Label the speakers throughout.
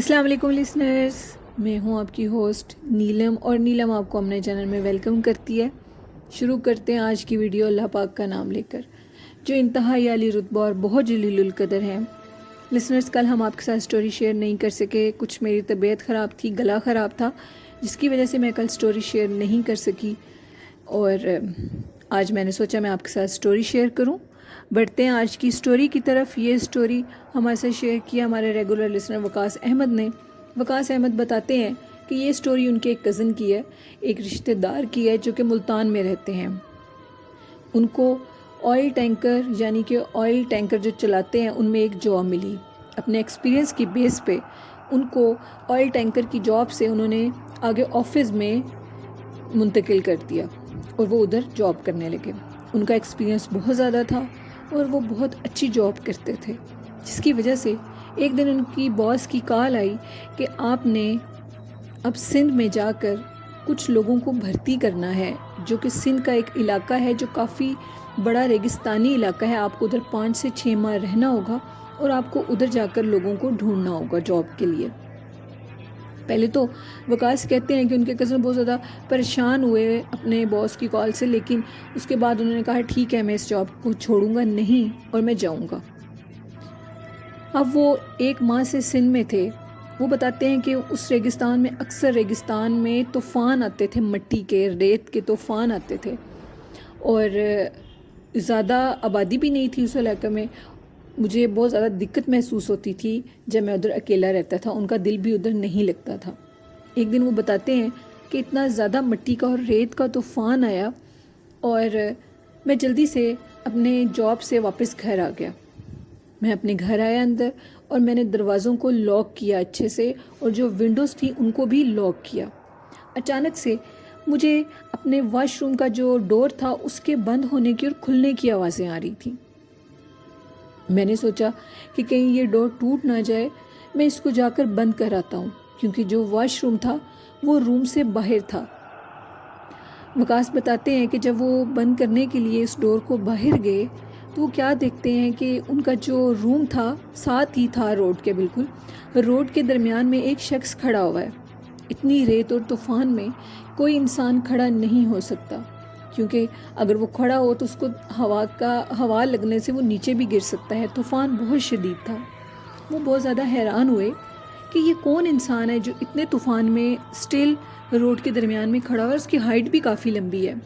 Speaker 1: अस्सलाम वालेकुम लिसनर्स, मैं हूं आपकी होस्ट नीलम और नीलम आपको अपने चैनल में वेलकम करती है। शुरू करते हैं आज की वीडियो अल्लाह पाक का नाम लेकर, जो इंतहाई आली रुतबा और बहुत जलीलुल कदर है। लिसनर्स, कल हम आपके साथ स्टोरी शेयर नहीं कर सके, कुछ मेरी तबीयत ख़राब थी, गला ख़राब था, जिसकी वजह से मैं कल स्टोरी शेयर नहीं कर सकी। और आज मैंने सोचा मैं आपके साथ स्टोरी शेयर करूं। बढ़ते हैं आज की स्टोरी की तरफ। ये स्टोरी हमारे साथ शेयर किया हमारे रेगुलर लिसनर वकास अहमद ने। वकास अहमद बताते हैं कि ये स्टोरी उनके एक कज़न की है, एक रिश्तेदार की है जो कि मुल्तान में रहते हैं। उनको ऑयल टैंकर यानी कि ऑयल टैंकर जो चलाते हैं उनमें एक जॉब मिली। अपने एक्सपीरियंस की बेस पे उनको ऑयल टैंकर की जॉब से उन्होंने आगे ऑफिस में मुंतकिल कर दिया और वो उधर जॉब करने लगे। उनका एक्सपीरियंस बहुत ज़्यादा था और वो बहुत अच्छी जॉब करते थे, जिसकी वजह से एक दिन उनकी बॉस की कॉल आई कि आपने अब सिंध में जाकर कुछ लोगों को भर्ती करना है, जो कि सिंध का एक इलाका है जो काफ़ी बड़ा रेगिस्तानी इलाका है। आपको उधर 5 से 6 माह रहना होगा और आपको उधर जाकर लोगों को ढूंढना होगा जॉब के लिए। पहले तो वकास कहते हैं कि उनके कज़न बहुत ज़्यादा परेशान हुए अपने बॉस की कॉल से, लेकिन उसके बाद उन्होंने कहा ठीक है, मैं इस जॉब को छोड़ूंगा नहीं और मैं जाऊंगा। अब वो 1 माह से सिंध में थे। वो बताते हैं कि उस रेगिस्तान में अक्सर रेगिस्तान में तूफ़ान आते थे, मिट्टी के रेत के तूफ़ान आते थे और ज़्यादा आबादी भी नहीं थी उस इलाके में। मुझे बहुत ज़्यादा दिक्कत महसूस होती थी जब मैं उधर अकेला रहता था, उनका दिल भी उधर नहीं लगता था। एक दिन वो बताते हैं कि इतना ज़्यादा मिट्टी का और रेत का तूफ़ान आया और मैं जल्दी से अपने जॉब से वापस घर आ गया। मैं अपने घर आया अंदर और मैंने दरवाज़ों को लॉक किया अच्छे से और जो विंडोज़ थी उनको भी लॉक किया। अचानक से मुझे अपने वॉशरूम का जो डोर था उसके बंद होने की और खुलने की आवाज़ें आ रही थी। मैंने सोचा कि कहीं ये डोर टूट ना जाए, मैं इसको जाकर बंद कर आता हूँ, क्योंकि जो वॉशरूम था वो रूम से बाहर था। वकास बताते हैं कि जब वो बंद करने के लिए इस डोर को बाहर गए तो वो क्या देखते हैं कि उनका जो रूम था साथ ही था रोड के, बिल्कुल रोड के दरमियान में एक शख्स खड़ा हुआ है। इतनी रेत और तूफ़ान में कोई इंसान खड़ा नहीं हो सकता, क्योंकि अगर वो खड़ा हो तो उसको हवा लगने से वो नीचे भी गिर सकता है। तूफ़ान बहुत शदीद था। वो बहुत ज़्यादा हैरान हुए कि ये कौन इंसान है जो इतने तूफ़ान में स्टिल रोड के दरमियान में खड़ा हुआ है। उसकी हाइट भी काफ़ी लंबी है।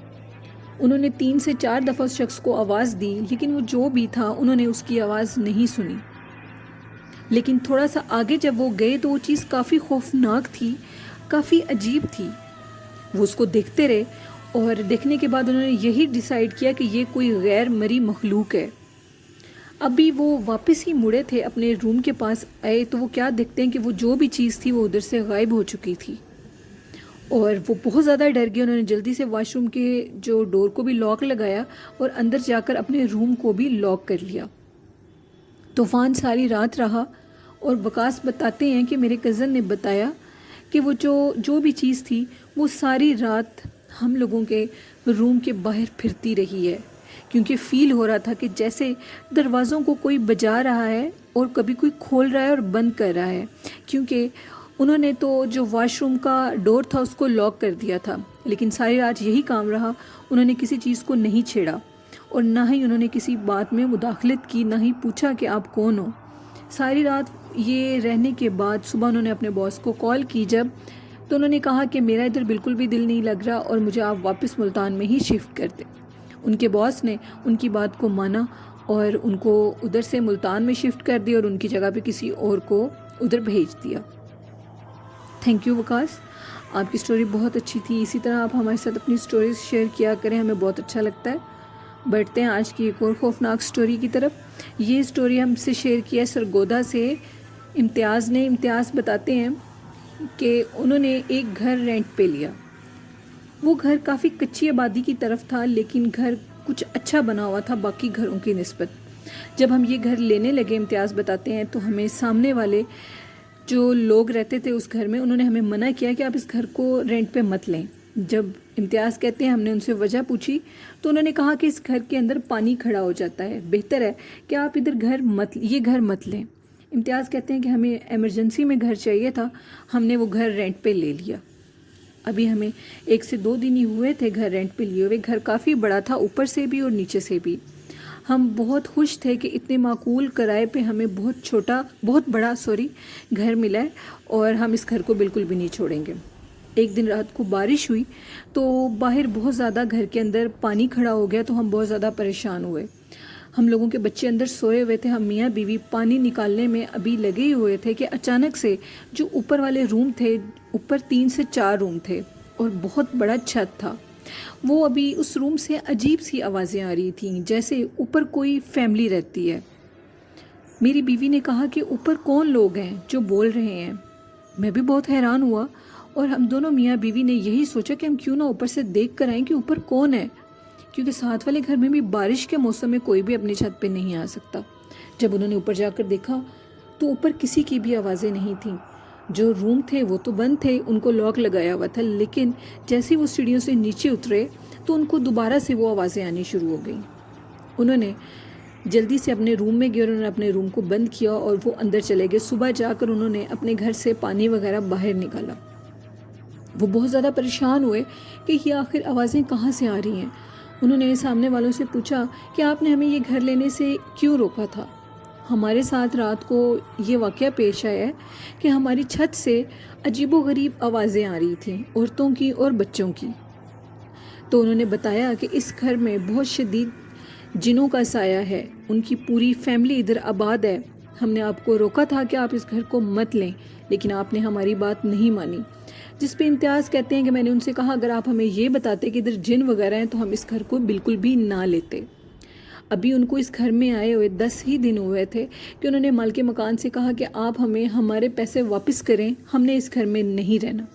Speaker 1: उन्होंने 3 से 4 दफ़ा उस शख्स को आवाज़ दी, लेकिन वो जो भी था उन्होंने उसकी आवाज़ नहीं सुनी। लेकिन थोड़ा सा आगे जब वो गए तो वो चीज़ काफ़ी खौफनाक थी, काफ़ी अजीब थी। वो उसको देखते रहे और देखने के बाद उन्होंने यही डिसाइड किया कि ये कोई गैर मरी मखलूक है। अभी वो वापस ही मुड़े थे, अपने रूम के पास आए तो वो क्या देखते हैं कि वो जो भी चीज़ थी वो उधर से गायब हो चुकी थी और वो बहुत ज़्यादा डर गए। उन्होंने जल्दी से वॉशरूम के जो डोर को भी लॉक लगाया और अंदर जाकर अपने रूम को भी लॉक कर लिया। तूफ़ान सारी रात रहा और वकास बताते हैं कि मेरे कज़न ने बताया कि वो जो भी चीज़ थी वो सारी रात हम लोगों के रूम के बाहर फिरती रही है, क्योंकि फ़ील हो रहा था कि जैसे दरवाज़ों को कोई बजा रहा है और कभी कोई खोल रहा है और बंद कर रहा है, क्योंकि उन्होंने तो जो वॉशरूम का डोर था उसको लॉक कर दिया था। लेकिन सारी रात यही काम रहा। उन्होंने किसी चीज़ को नहीं छेड़ा और ना ही उन्होंने किसी बात में मुदाखलत की, ना ही पूछा कि आप कौन हो। सारी रात ये रहने के बाद सुबह उन्होंने अपने बॉस को कॉल की जब, तो उन्होंने कहा कि मेरा इधर बिल्कुल भी दिल नहीं लग रहा और मुझे आप वापस मुल्तान में ही शिफ्ट कर दें। उनके बॉस ने उनकी बात को माना और उनको उधर से मुल्तान में शिफ्ट कर दिया और उनकी जगह पे किसी और को उधर भेज दिया। थैंक यू वकास, आपकी स्टोरी बहुत अच्छी थी। इसी तरह आप हमारे साथ अपनी स्टोरीज शेयर किया करें, हमें बहुत अच्छा लगता है। बढ़ते हैं आज की एक और खौफनाक स्टोरी की तरफ। ये स्टोरी हमसे शेयर किया सरगोदा से इम्तियाज़ ने। इम्तियाज़ बताते हैं कि उन्होंने एक घर रेंट पे लिया। वो घर काफ़ी कच्ची आबादी की तरफ था, लेकिन घर कुछ अच्छा बना हुआ था बाकी घरों की निस्बत। जब हम ये घर लेने लगे, इम्तियाज़ बताते हैं, तो हमें सामने वाले जो लोग रहते थे उस घर में, उन्होंने हमें मना किया कि आप इस घर को रेंट पे मत लें। जब इम्तियाज़ कहते हैं हमने उनसे वजह पूछी तो उन्होंने कहा कि इस घर के अंदर पानी खड़ा हो जाता है, बेहतर है कि आप ये घर मत लें। इम्तियाज़ कहते हैं कि हमें एमरजेंसी में घर चाहिए था, हमने वो घर रेंट पे ले लिया। अभी हमें 1 से 2 दिन ही हुए थे घर रेंट पे लिए हुए। घर काफ़ी बड़ा था, ऊपर से भी और नीचे से भी। हम बहुत खुश थे कि इतने माकूल किराए पे हमें बहुत बड़ा घर मिला है और हम इस घर को बिल्कुल भी नहीं छोड़ेंगे। एक दिन रात को बारिश हुई तो बाहर बहुत ज़्यादा घर के अंदर पानी खड़ा हो गया, तो हम बहुत ज़्यादा परेशान हुए। हम लोगों के बच्चे अंदर सोए हुए थे, हम मियाँ बीवी पानी निकालने में अभी लगे ही हुए थे कि अचानक से जो ऊपर वाले रूम थे, ऊपर 3 से 4 रूम थे और बहुत बड़ा छत था, वो अभी उस रूम से अजीब सी आवाज़ें आ रही थीं, जैसे ऊपर कोई फैमिली रहती है। मेरी बीवी ने कहा कि ऊपर कौन लोग हैं जो बोल रहे हैं। मैं भी बहुत हैरान हुआ और हम दोनों मियाँ बीवी ने यही सोचा कि हम क्यों ना ऊपर से देख कर आएँ कि ऊपर कौन है, क्योंकि साथ वाले घर में भी बारिश के मौसम में कोई भी अपनी छत पे नहीं आ सकता। जब उन्होंने ऊपर जाकर देखा तो ऊपर किसी की भी आवाज़ें नहीं थीं। जो रूम थे वो तो बंद थे, उनको लॉक लगाया हुआ था, लेकिन जैसे ही वो सीढ़ियों से नीचे उतरे तो उनको दोबारा से वो आवाज़ें आनी शुरू हो गई। उन्होंने जल्दी से अपने रूम में गए और उन्होंने अपने रूम को बंद किया और वो अंदर चले गए। सुबह जाकर उन्होंने अपने घर से पानी वगैरह बाहर निकाला। वो बहुत ज़्यादा परेशान हुए कि ये आखिर आवाज़ें कहाँ से आ रही हैं। उन्होंने सामने वालों से पूछा कि आपने हमें ये घर लेने से क्यों रोका था। हमारे साथ रात को ये वाक़या पेश आया है कि हमारी छत से अजीबोगरीब आवाज़ें आ रही थीं, औरतों की और बच्चों की। तो उन्होंने बताया कि इस घर में बहुत शदीद जिनों का साया है, उनकी पूरी फैमिली इधर आबाद है। हमने आपको रोका था कि आप इस घर को मत लें, लेकिन आपने हमारी बात नहीं मानी। जिस पे इम्तियाज़ कहते हैं कि मैंने उनसे कहा अगर आप हमें ये बताते कि इधर जिन वगैरह हैं तो हम इस घर को बिल्कुल भी ना लेते। अभी उनको इस घर में आए हुए 10 ही दिन हुए थे कि उन्होंने मालिक मकान से कहा कि आप हमें हमारे पैसे वापस करें, हमने इस घर में नहीं रहना।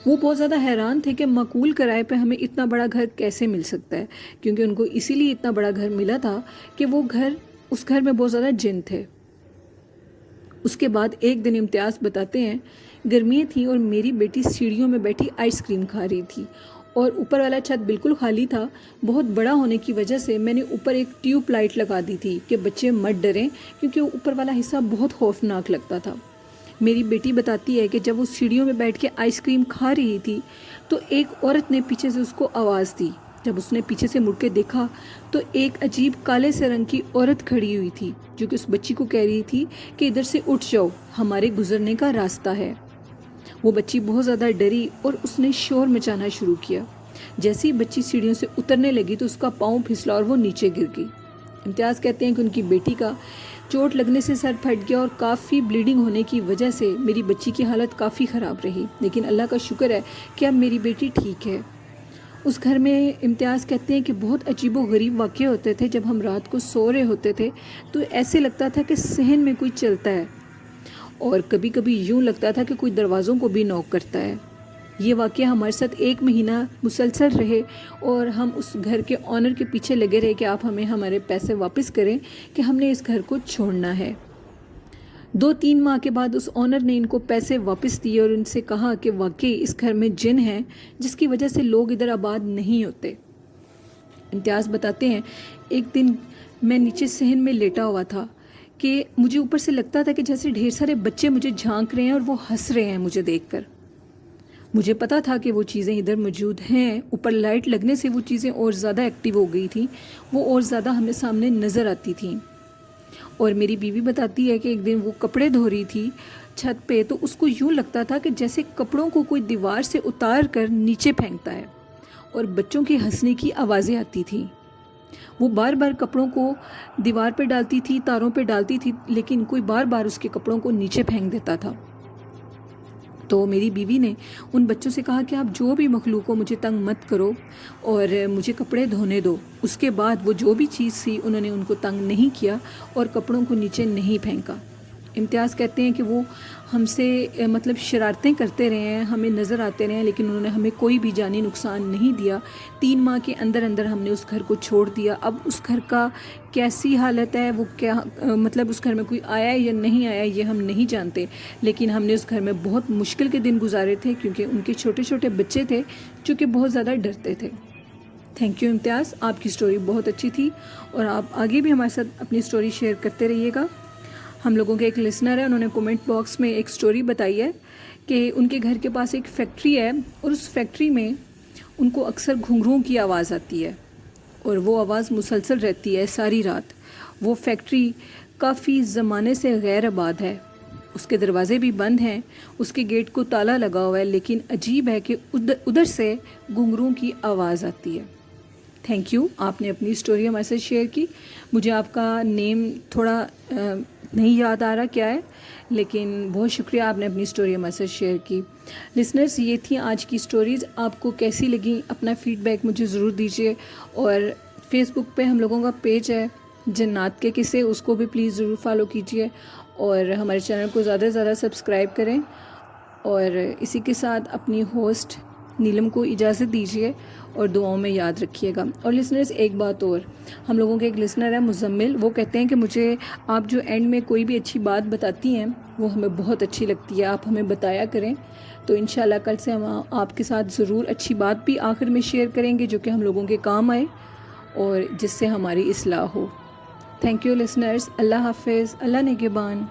Speaker 1: वो बहुत ज़्यादा हैरान थे कि माकूल किराए पे हमें इतना बड़ा घर कैसे मिल सकता है, क्योंकि उनको इसीलिए इतना बड़ा घर मिला था कि उस घर में बहुत ज़्यादा जिन थे। उसके बाद एक दिन इम्तियाज़ बताते हैं गर्मियाँ थी और मेरी बेटी सीढ़ियों में बैठी आइसक्रीम खा रही थी और ऊपर वाला छत बिल्कुल खाली था। बहुत बड़ा होने की वजह से मैंने ऊपर एक ट्यूब लाइट लगा दी थी कि बच्चे मत डरें, क्योंकि ऊपर वाला हिस्सा बहुत खौफनाक लगता था। मेरी बेटी बताती है कि जब वो सीढ़ियों में बैठ के आइसक्रीम खा रही थी तो एक औरत ने पीछे से उसको आवाज़ दी। जब उसने पीछे से मुड़ के देखा तो एक अजीब काले से रंग की औरत खड़ी हुई थी, जो कि उस बच्ची को कह रही थी कि इधर से उठ जाओ, हमारे गुजरने का रास्ता है। वो बच्ची बहुत ज़्यादा डरी और उसने शोर मचाना शुरू किया। जैसे ही बच्ची सीढ़ियों से उतरने लगी तो उसका पाँव फिसला और वो नीचे गिर गई। इम्तियाज़ कहते हैं कि उनकी बेटी का चोट लगने से सर फट गया और काफ़ी ब्लीडिंग होने की वजह से मेरी बच्ची की हालत काफ़ी ख़राब रही, लेकिन अल्लाह का शुक्र है कि अब मेरी बेटी ठीक है। उस घर में इम्तियाज़ कहते हैं कि बहुत अजीबो गरीब वाक़े होते थे। जब हम रात को सो रहे होते थे तो ऐसे लगता था कि सहन में कोई चलता है और कभी कभी यूँ लगता था कि कोई दरवाज़ों को भी नॉक करता है। ये वाक़या हमारे साथ 1 महीना मुसलसल रहे और हम उस घर के ऑनर के पीछे लगे रहे कि आप हमें हमारे पैसे वापस करें, कि हमने इस घर को छोड़ना है। 2-3 माह के बाद उस ऑनर ने इनको पैसे वापस दिए और उनसे कहा कि वाकई इस घर में जिन हैं जिसकी वजह से लोग इधर आबाद नहीं होते। इम्तियाज़ बताते हैं एक दिन मैं नीचे सहन में लेटा हुआ था कि मुझे ऊपर से लगता था कि जैसे ढेर सारे बच्चे मुझे झांक रहे हैं और वो हंस रहे हैं मुझे देखकर। मुझे पता था कि वो चीज़ें इधर मौजूद हैं। ऊपर लाइट लगने से वो चीज़ें और ज़्यादा एक्टिव हो गई थी, वो और ज़्यादा हमें सामने नज़र आती थी। और मेरी बीवी बताती है कि एक दिन वो कपड़े धो रही थी छत पे, तो उसको यूँ लगता था कि जैसे कपड़ों को कोई दीवार से उतार कर नीचे फेंकता है और बच्चों की हंसने की आवाज़ें आती थी। वो बार बार कपड़ों को दीवार पे डालती थी, तारों पे डालती थी, लेकिन कोई बार बार उसके कपड़ों को नीचे फेंक देता था। तो मेरी बीवी ने उन बच्चों से कहा कि आप जो भी मखलूक हो मुझे तंग मत करो और मुझे कपड़े धोने दो। उसके बाद वो जो भी चीज़ थी उन्होंने उनको तंग नहीं किया और कपड़ों को नीचे नहीं फेंका। इम्तियाज़ कहते हैं कि वो हमसे मतलब शरारतें करते रहे हैं, हमें नज़र आते रहे हैं, लेकिन उन्होंने हमें कोई भी जानी नुकसान नहीं दिया। 3 माह के अंदर अंदर हमने उस घर को छोड़ दिया। अब उस घर का कैसी हालत है, वो क्या मतलब उस घर में कोई आया है या नहीं आया ये हम नहीं जानते, लेकिन हमने उस घर में बहुत मुश्किल के दिन गुजारे थे क्योंकि उनके छोटे छोटे बच्चे थे जो कि बहुत ज़्यादा डरते थे। थैंक यू इम्तियाज़, आपकी स्टोरी बहुत अच्छी थी और आप आगे भी हमारे साथ अपनी स्टोरी शेयर करते रहिएगा। ہم لوگوں کے ایک لسنر ہے، انہوں نے کومنٹ باکس میں ایک سٹوری بتائی ہے کہ ان کے گھر کے پاس ایک فیکٹری ہے اور اس فیکٹری میں ان کو اکثر گھنگروں کی آواز آتی ہے اور وہ آواز مسلسل رہتی ہے ساری رات۔ وہ فیکٹری کافی زمانے سے غیر آباد ہے، اس کے دروازے بھی بند ہیں، اس کے گیٹ کو تالا لگا ہوا ہے، لیکن عجیب ہے کہ ادھر سے گھنگروں کی آواز آتی ہے۔ تھینک یو، آپ نے اپنی اسٹوری ہمارے ساتھ شیئر کی۔ مجھے آپ کا نیم تھوڑا نہیں یاد آ رہا کیا ہے، لیکن بہت شکریہ، آپ نے اپنی اسٹوری ہمارے ساتھ شیئر کی۔ لسنرز، یہ تھیں آج کی اسٹوریز، آپ کو کیسی لگیں اپنا فیڈ بیک مجھے ضرور دیجیے، اور فیس بک پہ ہم لوگوں کا پیج ہے جنات کے قصے، اس کو بھی پلیز ضرور فالو کیجیے، اور ہمارے چینل کو زیادہ سے زیادہ سبسکرائب کریں، اور اسی کے ساتھ اپنی ہوسٹ نیلم کو اجازت دیجیے اور دعاؤں میں یاد رکھیے گا۔ اور لسنرز، ایک بات اور، ہم لوگوں کے ایک لسنر ہے مزمل، وہ کہتے ہیں کہ مجھے آپ جو اینڈ میں کوئی بھی اچھی بات بتاتی ہیں وہ ہمیں بہت اچھی لگتی ہے، آپ ہمیں بتایا کریں۔ تو انشاءاللہ کل سے ہم آپ کے ساتھ ضرور اچھی بات بھی آخر میں شیئر کریں گے جو کہ ہم لوگوں کے کام آئے اور جس سے ہماری اصلاح ہو۔ تھینک یو لسنرز، اللہ حافظ، اللہ نگہبان۔